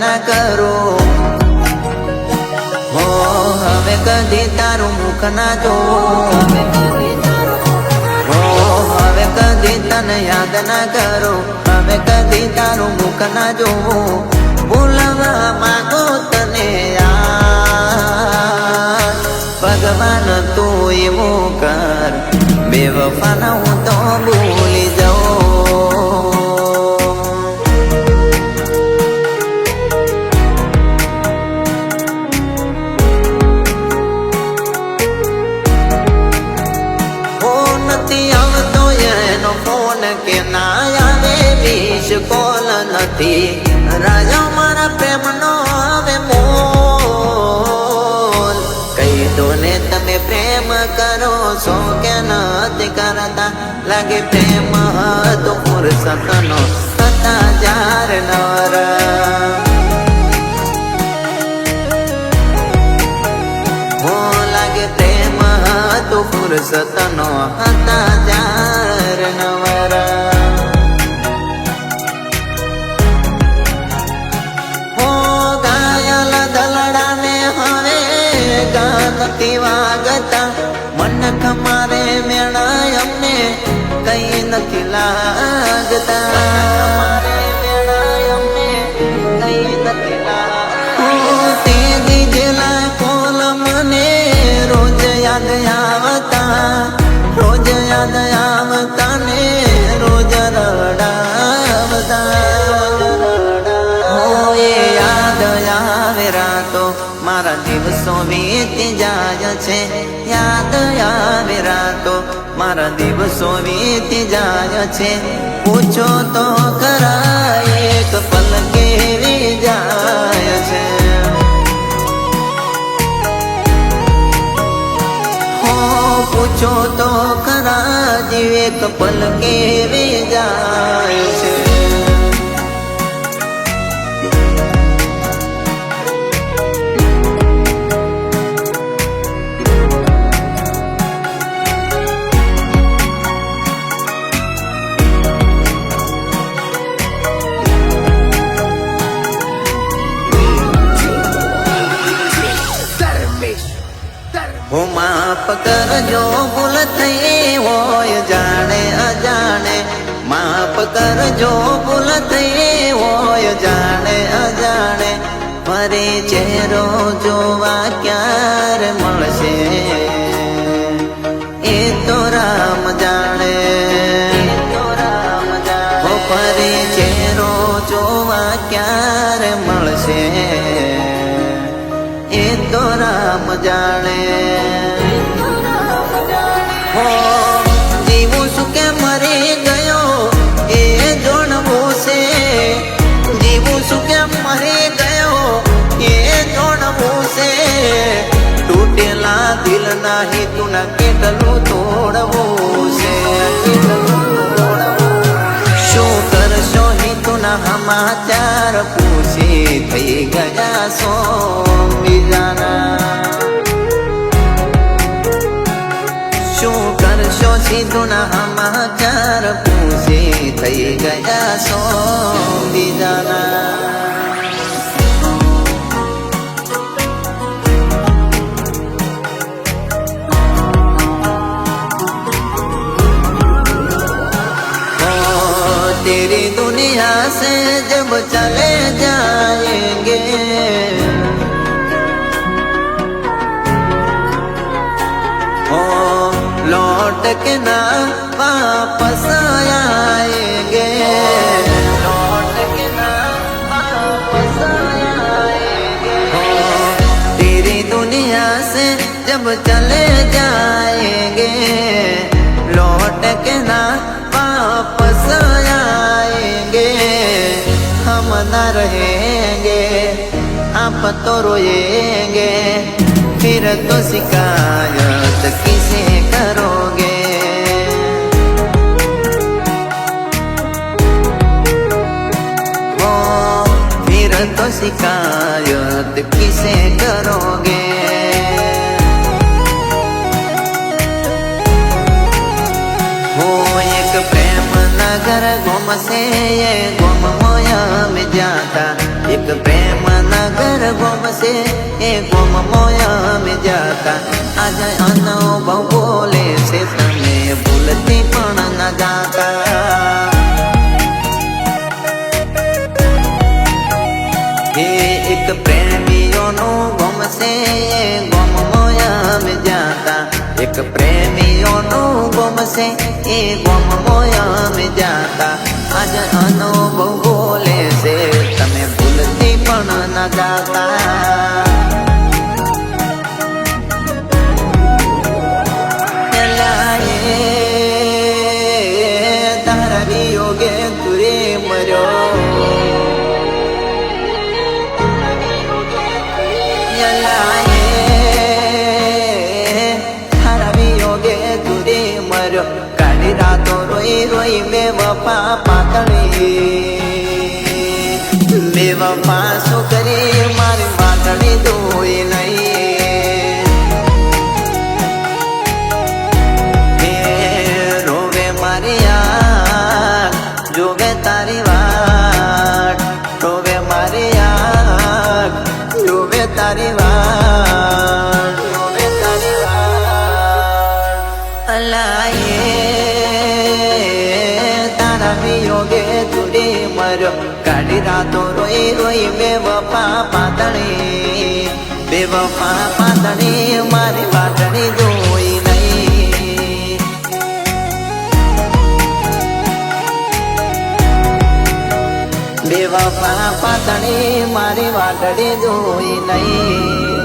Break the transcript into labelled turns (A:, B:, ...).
A: ના કરું. હો હવે કદી તારું મુખ ના જોઉં. હો હવે કદી તને યાદ ના કરું. હવે કદી તારું મુખ ના જોઉં. ભૂલવા માંગો તને યાર ભગવાન તું એવું કર બેવફાના હું તો ભૂલી જાઉં. નથી આવતો એનો ફોન કે ના આવે વિશ કોલ નથી. રાજા મારા પ્રેમનો હવે મોલ કહી દો ને તમે પ્રેમ કરો છો કે નથી કરતા. લાગે પ્રેમ હતો ફુરસતનો હતા જાર નર. લાગે પ્રેમ હતો ફુરસતનો હતા જાર નવર. હો ગાયલ દલડાને હવે ગાનથી વાગતા. મન ખમારે મેળા અમને કઈ નથી લાગતા. યાદ આવતા રોજ યાદ આવતા ને રોજ રડાવતા. હો એ યાદ આવે રાતો મારા દિવસો વીતી જાય છે. યાદ આવે રાતો મારા દિવસો વીતી જાય છે. પૂછો તો ખરા એક પલ કેવી જાય છે. પૂછો તો ખરા જીવ એક પલ કેવી જાય છે. હો માફ કરજો ભૂલ થઈ હોય જાણે અજાણે. માફ કરજો ભૂલ થઈ હોય જાણે અજાણે. ફરી ચહેરો જોવા ક્યારે મળશે એ તો રામ જાણે. હો ફરી ચહેરો જોવા ક્યારે મળશે એ તો રામ જાણે. હો જીવું શું કે મરી ગયો એ જોણવું છે. જીવું શું કે મરી ગયો એ જોણવું છે. તૂટેલા દિલ ના હેતુ ના કેટલું તોડવું છે. શું કરશો હેતુ ના સમાચાર પૂછી થઈ ગયા સો બીજાના. શું કરશો સીધું ના સમાચાર પૂછી થઈ ગયા સો બીજાના. तेरी दुनिया से जब चले जाएंगे हो लौट के ना वापस आएंगे. लौट के ना वापस आएंगे. तेरी दुनिया से जब चले जाएंगे लौट के ना वापस आएंगे. हम न रहेंगे आप तो रोएंगे. फिर तो शिकायत किसे करोगे. फिर तो शिकायत किसे करोगे. हो एक प्रेम नगर गुम से ये गुम मोया में जाता. એક પ્રેમ નગર ગોમશે એ ગોમ મોયા મે જાતા આજે અનુભવ બોલે છે તમે ભૂલતી પણ ન જાતા એક પ્રેમીઓનું ગમશે ગમ મોયા મે જાતા એક પ્રેમીઓનું ગમશે એ ગમ મોયા મે જાતા આજ અનુભવ બોલે છે તમે ભૂલતી પણ ન જાતા તારા વિયોગે તુરે મર્યો કાઢી રાતો રોઈ રોઈ બેવફા પાતળી બેવફા શું કરી મારી પાતળી ધોઈ નહીં રોવે મારી યાર જોવે તારી વાત રોવે મારી યાર જોવે તારી વાત રોવે તારી વાત અલાયે તારા વિયોગે તુરે મર્યો કાઢી રાતો રોઈ રોઈ બેવફા પાતળી બેવફા પાતળી મારી પાતળી જોઈ નહીં બેવફા પાતળી મારી વાટડી જોઈ નહીં